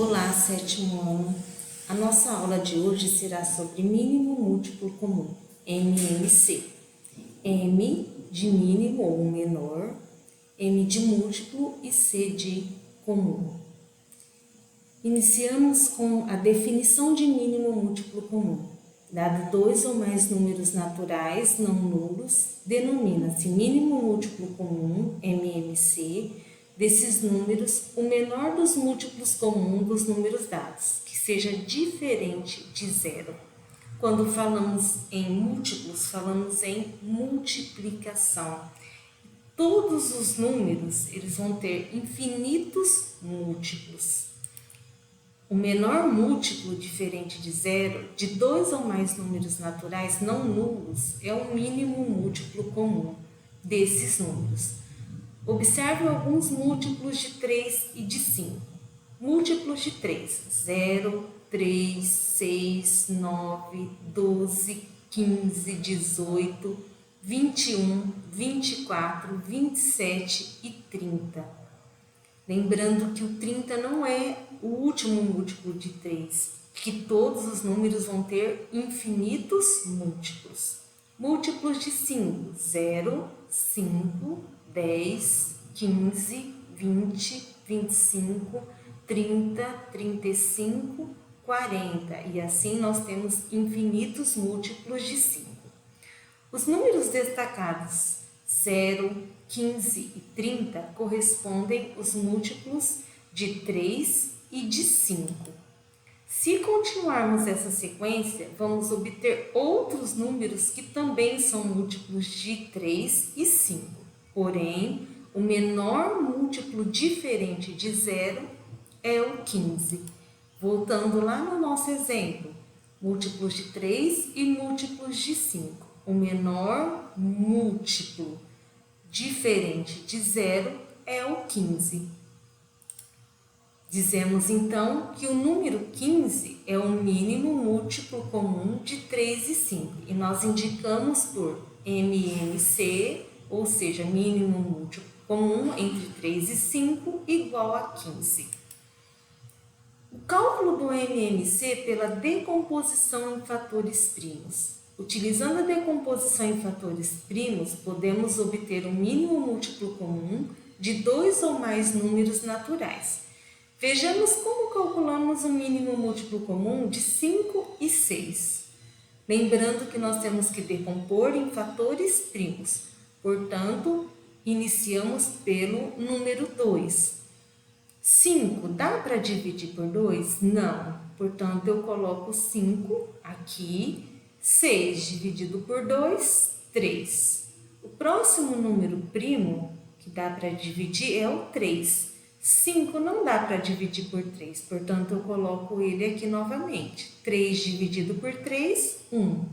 Olá, sétimo ano. A nossa aula de hoje será sobre mínimo múltiplo comum, MMC. M de mínimo ou menor, M de múltiplo e C de comum. Iniciamos com a definição de mínimo múltiplo comum. Dado dois ou mais números naturais não nulos, denomina-se mínimo múltiplo comum, MMC, desses números, o menor dos múltiplos comuns dos números dados, que seja diferente de zero. Quando falamos em múltiplos, falamos em multiplicação. Todos os números, eles vão ter infinitos múltiplos. O menor múltiplo diferente de zero, de dois ou mais números naturais não nulos, é o mínimo múltiplo comum desses números. Observe alguns múltiplos de 3 e de 5. Múltiplos de 3, 0, 3, 6, 9, 12, 15, 18, 21, 24, 27 e 30. Lembrando que o 30 não é o último múltiplo de 3, que todos os números vão ter infinitos múltiplos. Múltiplos de 5, 0, 5, 10, 15, 20, 25, 30, 35, 40. E assim nós temos infinitos múltiplos de 5. Os números destacados 0, 15 e 30 correspondem aos múltiplos de 3 e de 5. Se continuarmos essa sequência, vamos obter outros números que também são múltiplos de 3 e 5. Porém, o menor múltiplo diferente de 0 é o 15. Voltando lá no nosso exemplo, múltiplos de 3 e múltiplos de 5. O menor múltiplo diferente de 0 é o 15. Dizemos então que o número 15 é o mínimo múltiplo comum de 3 e 5 e nós indicamos por MMC, ou seja, mínimo múltiplo comum entre 3 e 5 igual a 15. O cálculo do MMC pela decomposição em fatores primos. Utilizando a decomposição em fatores primos, podemos obter o mínimo múltiplo comum de dois ou mais números naturais. Vejamos como calculamos o mínimo múltiplo comum de 5 e 6. Lembrando que nós temos que decompor em fatores primos. Portanto, iniciamos pelo número 2. 5 dá para dividir por 2? Não. Portanto, eu coloco 5 aqui. 6 dividido por 2, 3. O próximo número primo que dá para dividir é o 3. 5 não dá para dividir por 3, portanto, eu coloco ele aqui novamente. 3 dividido por 3, 1.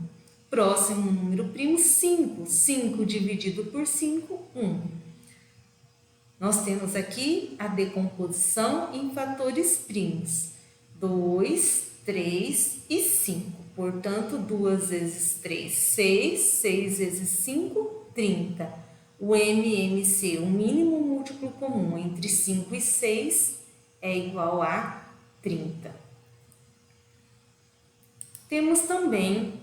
Próximo número primo, 5. 5 dividido por 5, 1. Nós temos aqui a decomposição em fatores primos. 2, 3 e 5. Portanto, 2 vezes 3, 6. 6 vezes 5, 30. O MMC, o mínimo múltiplo comum entre 5 e 6, é igual a 30. Temos também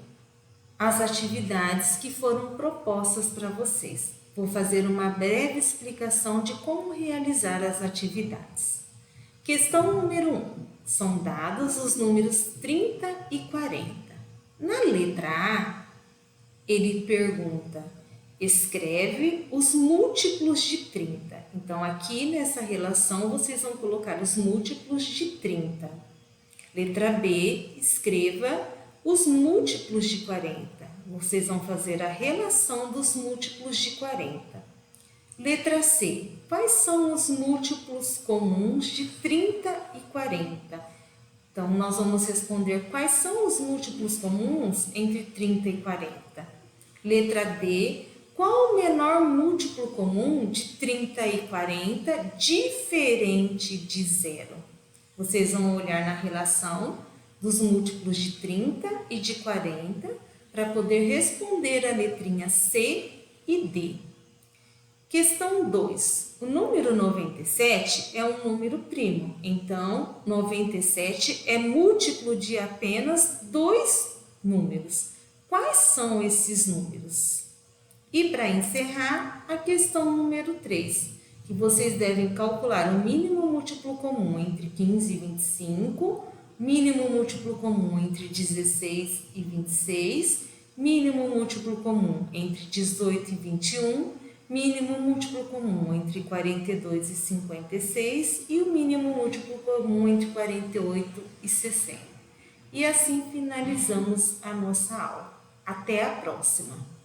as atividades que foram propostas para vocês. Vou fazer uma breve explicação de como realizar as atividades. Questão número 1. São dados os números 30 e 40. Na letra A, ele pergunta, escreve os múltiplos de 30. Então, aqui nessa relação, vocês vão colocar os múltiplos de 30. Letra B, escreva os múltiplos de 40. Vocês vão fazer a relação dos múltiplos de 40. Letra C, quais são os múltiplos comuns de 30 e 40? Então, nós vamos responder quais são os múltiplos comuns entre 30 e 40. Letra D, qual o menor múltiplo comum de 30 e 40 diferente de zero? Vocês vão olhar na relação dos múltiplos de 30 e de 40 para poder responder a letrinha C e D. Questão 2. O número 97 é um número primo, então 97 é múltiplo de apenas dois números. Quais são esses números? E para encerrar, a questão número 3, que vocês devem calcular o mínimo múltiplo comum entre 15 e 25, mínimo múltiplo comum entre 16 e 26, mínimo múltiplo comum entre 18 e 21, mínimo múltiplo comum entre 42 e 56 e o mínimo múltiplo comum entre 48 e 60. E assim finalizamos a nossa aula. Até a próxima!